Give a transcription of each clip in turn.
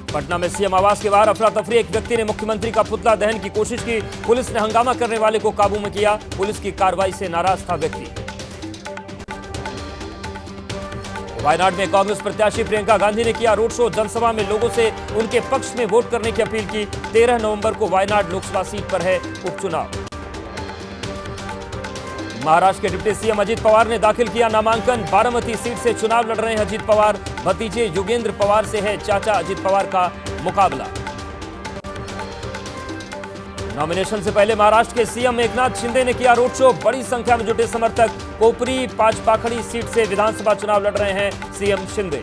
पटना में सीएम आवास के बाहर अफरा तफरी, एक व्यक्ति ने मुख्यमंत्री का पुतला दहन की कोशिश की। पुलिस ने हंगामा करने वाले को काबू में किया। पुलिस की कार्रवाई से नाराज था व्यक्ति। वायनाड में कांग्रेस प्रत्याशी प्रियंका गांधी ने किया रोड शो। जनसभा में लोगों से उनके पक्ष में वोट करने की अपील की। 13 नवंबर को वायनाड लोकसभा सीट पर है उपचुनाव। महाराष्ट्र के डिप्टी सीएम अजित पवार ने दाखिल किया नामांकन। बारामती सीट से चुनाव लड़ रहे हैं अजित पवार। भतीजे योगेंद्र पवार से है चाचा अजित पवार का मुकाबला। नॉमिनेशन से पहले महाराष्ट्र के सीएम एकनाथ शिंदे ने किया रोड शो। बड़ी संख्या में जुटे समर्थक। कोपरी पाचपाखड़ी सीट से विधानसभा चुनाव लड़ रहे हैं सीएम शिंदे।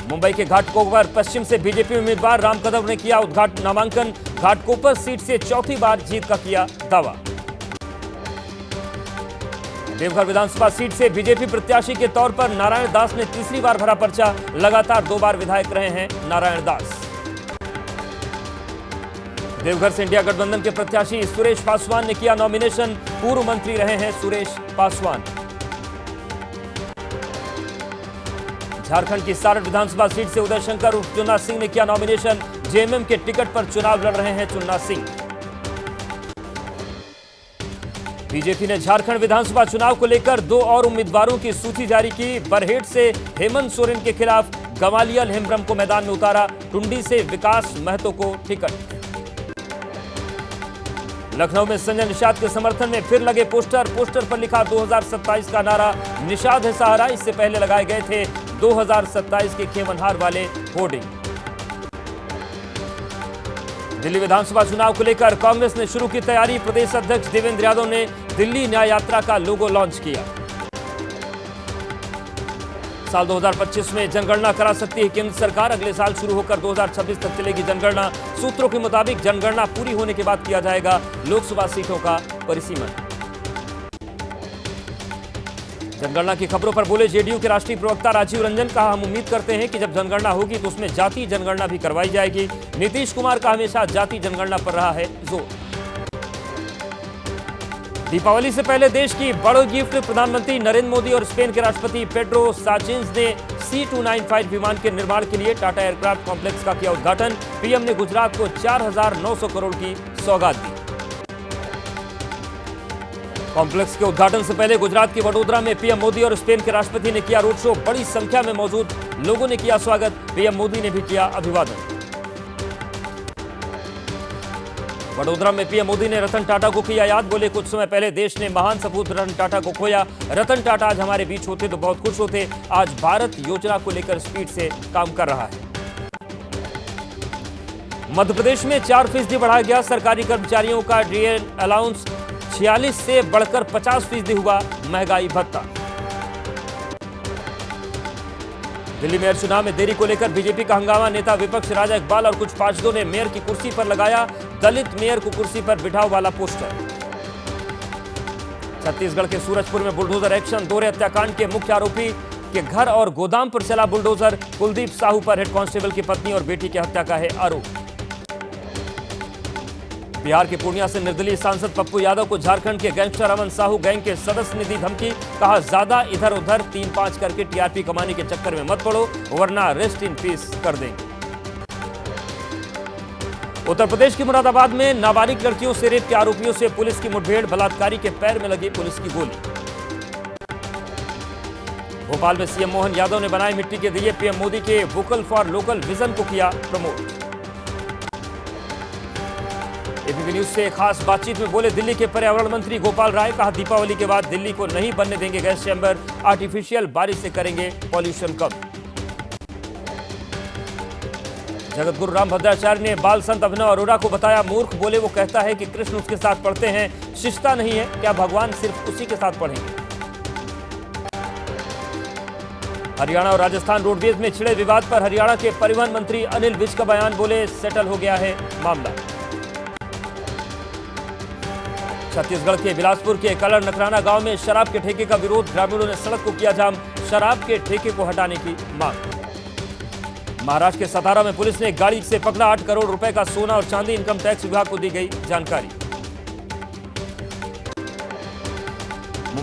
मुंबई के घाटकोपर पश्चिम से बीजेपी उम्मीदवार राम कदम ने किया नामांकन। घाटकोपर सीट से चौथी बार जीत का किया दावा। देवघर विधानसभा सीट से बीजेपी प्रत्याशी के तौर पर नारायण दास ने तीसरी बार भरा पर्चा। लगातार 2 बार विधायक रहे हैं नारायण दास। देवघर से इंडिया गठबंधन के प्रत्याशी सुरेश पासवान ने किया नॉमिनेशन। पूर्व मंत्री रहे हैं सुरेश पासवान। झारखंड की सारण विधानसभा सीट से उदय शंकर उर्फ चुन्ना सिंह ने किया नॉमिनेशन। जेएमएम के टिकट पर चुनाव लड़ रहे हैं चुन्ना सिंह। बीजेपी ने झारखंड विधानसभा चुनाव को लेकर 2 और उम्मीदवारों की सूची जारी की। बरहेट से हेमंत सोरेन के खिलाफ गमालियल हेम्ब्रम को मैदान में उतारा। टुंडी से विकास महतो को टिकट। लखनऊ में संजय निषाद के समर्थन में फिर लगे पोस्टर पर लिखा 2027 का नारा। निषाद है सहारा। इससे पहले लगाए गए थे 2027 के खेवनहार वाले होर्डिंग। दिल्ली विधानसभा चुनाव को लेकर कांग्रेस ने शुरू की तैयारी। प्रदेश अध्यक्ष देवेंद्र यादव ने दिल्ली न्याय यात्रा का लोगो लॉन्च किया। साल 2025 में जनगणना करा सकती है केंद्र सरकार। अगले साल शुरू होकर 2026 तक चलेगी जनगणना। सूत्रों के मुताबिक जनगणना पूरी होने के बाद किया जाएगा लोकसभा सीटों का परिसीमन। जनगणना की खबरों पर बोले जेडीयू के राष्ट्रीय प्रवक्ता राजीव रंजन। कहा, हम उम्मीद करते हैं कि जब जनगणना होगी तो उसमें जाति जनगणना भी करवाई जाएगी। नीतीश कुमार का हमेशा जाति जनगणना पर रहा है जोर। दीपावली से पहले देश की बड़ी गिफ्ट। प्रधानमंत्री नरेंद्र मोदी और स्पेन के राष्ट्रपति पेड्रो साचेंज ने C295 विमान के निर्माण के लिए टाटा एयरक्राफ्ट कॉम्प्लेक्स का किया उद्घाटन। पीएम ने गुजरात को 4,900 करोड़ की सौगात दी। कॉम्प्लेक्स के उद्घाटन से पहले गुजरात के वडोदरा में पीएम मोदी और स्पेन के राष्ट्रपति ने किया रोड शो। बड़ी संख्या में मौजूद लोगों ने किया स्वागत। पीएम मोदी ने भी किया अभिवादन। वडोदरा में पीएम मोदी ने रतन टाटा को किया याद। बोले, कुछ समय पहले देश ने महान सपूत रतन टाटा को खोया। रतन टाटा आज हमारे बीच होते तो बहुत खुश होते। आज भारत योजना को लेकर स्पीड से काम कर रहा है। मध्य प्रदेश में 4% बढ़ाया गया सरकारी कर्मचारियों का डीए अलाउंस। 46 से बढ़कर 50% हुआ महंगाई भत्ता। दिल्ली मेयर चुनाव में देरी को लेकर बीजेपी का हंगामा। नेता विपक्ष राजा इकबाल और कुछ पार्षदों ने मेयर की कुर्सी पर लगाया दलित मेयर को कुर्सी पर बिठाओ वाला पोस्टर। छत्तीसगढ़ के सूरजपुर में बुलडोजर एक्शन। दोहरे हत्याकांड के मुख्य आरोपी के घर और गोदाम पर चला बुलडोजर। कुलदीप साहू पर हेड कांस्टेबल की पत्नी और बेटी की हत्या का है आरोप। बिहार के पूर्णिया से निर्दलीय सांसद पप्पू यादव को झारखंड के गैंगस्टर अमन साहू गैंग के सदस्य ने दी धमकी। कहा, ज्यादा इधर उधर 3-5 करके टीआरपी कमाने के चक्कर में मत पड़ो, वरना रेस्ट इन पीस कर देंगे। उत्तर प्रदेश के मुरादाबाद में नाबालिग लड़कियों से रेप के आरोपियों से पुलिस की मुठभेड़। बलात्कारी के पैर में लगी पुलिस की गोली। भोपाल में सीएम मोहन यादव ने बनाए मिट्टी के दिए। पीएम मोदी के वोकल फॉर लोकल विजन को किया प्रमोट। एबीपी न्यूज से खास बातचीत में बोले दिल्ली के पर्यावरण मंत्री गोपाल राय। कहा, दीपावली के बाद दिल्ली को नहीं बनने देंगे गैस चैम्बर। आर्टिफिशियल बारिश से करेंगे पॉल्यूशन कम। जगतगुरु राम भद्राचार्य ने बाल संत अभिनव अरोरा को बताया मूर्ख। बोले, वो कहता है कि कृष्ण उसके साथ पढ़ते हैं, शिष्टता नहीं है। क्या भगवान सिर्फ उसी के साथ पढ़ेंगे? हरियाणा और राजस्थान रोडवेज में छिड़े विवाद पर हरियाणा के परिवहन मंत्री अनिल विज का बयान। बोले, सेटल हो गया है मामला। छत्तीसगढ़ के बिलासपुर के कलर नकराना गांव में शराब के ठेके का विरोध। ग्रामीणों ने सड़क को किया जाम। शराब के ठेके को हटाने की मांग। महाराष्ट्र के सतारा में पुलिस ने गाड़ी से पकड़ा 8 करोड़ रुपए का सोना और चांदी। इनकम टैक्स विभाग को दी गई जानकारी।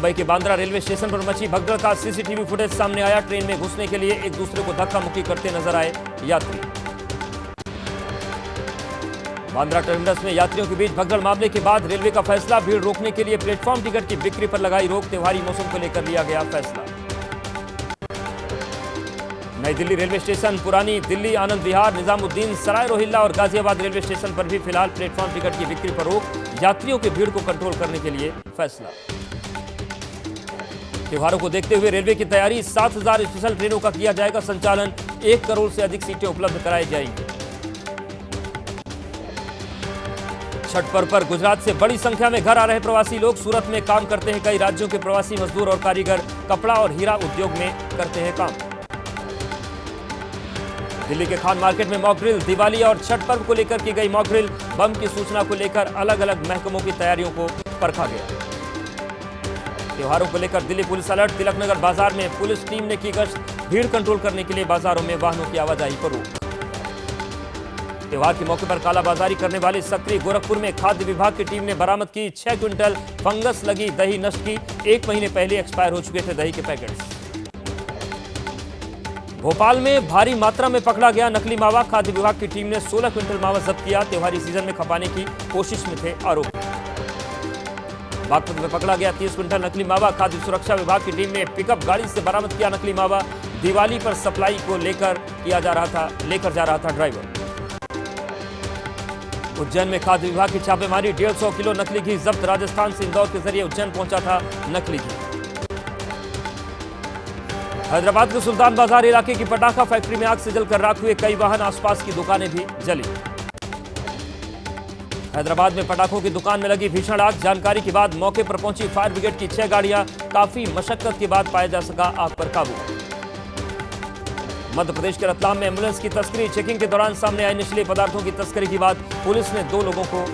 मुंबई के बांद्रा रेलवे स्टेशन पर मची भगदड़ का सीसीटीवी फुटेज सामने आया। ट्रेन में घुसने के लिए एक दूसरे को धक्का मुक्की करते नजर आए यात्री। बांद्रा टर्मिनस में यात्रियों के बीच भगदड़ मामले के बाद रेलवे का फैसला, भीड़ रोकने के लिए प्लेटफॉर्म टिकट की बिक्री पर लगाई रोक। त्योहारी मौसम को लेकर लिया गया फैसला। नई दिल्ली रेलवे स्टेशन, पुरानी दिल्ली, आनंद विहार, निजामुद्दीन, सराय रोहिल्ला और गाजियाबाद रेलवे स्टेशन पर भी फिलहाल प्लेटफॉर्म टिकट की बिक्री पर रोक। यात्रियों की भीड़ को कंट्रोल करने के लिए फैसला। त्योहारों को देखते हुए रेलवे की तैयारी, 7000 स्पेशल ट्रेनों का किया जाएगा संचालन। 1 करोड़ से अधिक सीटें उपलब्ध कराई जाएंगी। छठ पर्व पर गुजरात से बड़ी संख्या में घर आ रहे प्रवासी लोग। सूरत में काम करते हैं कई राज्यों के प्रवासी मजदूर और कारीगर। कपड़ा और हीरा उद्योग में करते हैं काम। दिल्ली के खान मार्केट में मॉक ड्रिल, दिवाली और छठ पर्व को लेकर की गई मॉक ड्रिल। बम की सूचना को लेकर अलग अलग महकमों की तैयारियों को परखा गया। त्योहारों को लेकर दिल्ली पुलिस अलर्ट, तिलकनगर बाजार में पुलिस टीम ने की गश्त। भीड़ कंट्रोल करने के लिए बाजारों में वाहनों की आवाजाही पर रोक। त्योहार के मौके पर कालाबाजारी करने वाली सक्रिय, गोरखपुर में खाद्य विभाग की टीम ने बरामद की 6 क्विंटल फंगस लगी दही नष्ट की। 1 महीने पहले एक्सपायर हो चुके थे दही के पैकेट्स। भोपाल में भारी मात्रा में पकड़ा गया नकली मावा। खाद्य विभाग की टीम ने 16 क्विंटल मावा जब्त किया। त्योहारी सीजन में खपाने की कोशिश में थे आरोपी। बागपत में पकड़ा गया 30 क्विंटल नकली मावा। खाद्य सुरक्षा विभाग की टीम ने पिकअप गाड़ी से बरामद किया नकली मावा। दिवाली पर सप्लाई को लेकर लेकर जा रहा था ड्राइवर। उज्जैन में खाद्य विभाग की छापेमारी, 150 किलो नकली घी जब्त। राजस्थान से इंदौर के जरिए उज्जैन पहुंचा था नकली घी। हैदराबाद के सुल्तान बाजार इलाके की पटाखा फैक्ट्री में आग से जलकर राख हुए कई वाहन। आसपास की दुकानें भी जली। हैदराबाद में पटाखों की दुकान में लगी भीषण आग। जानकारी के बाद मौके पर पहुंची फायर ब्रिगेड की 6 गाड़ियां। काफी मशक्कत के बाद पाया जा सका आग पर काबू। मध्य प्रदेश के रतलाम में एम्बुलेंस की तस्करी, चेकिंग के दौरान सामने आई नशीले पदार्थों की तस्करी के बाद पुलिस ने 2 लोगों को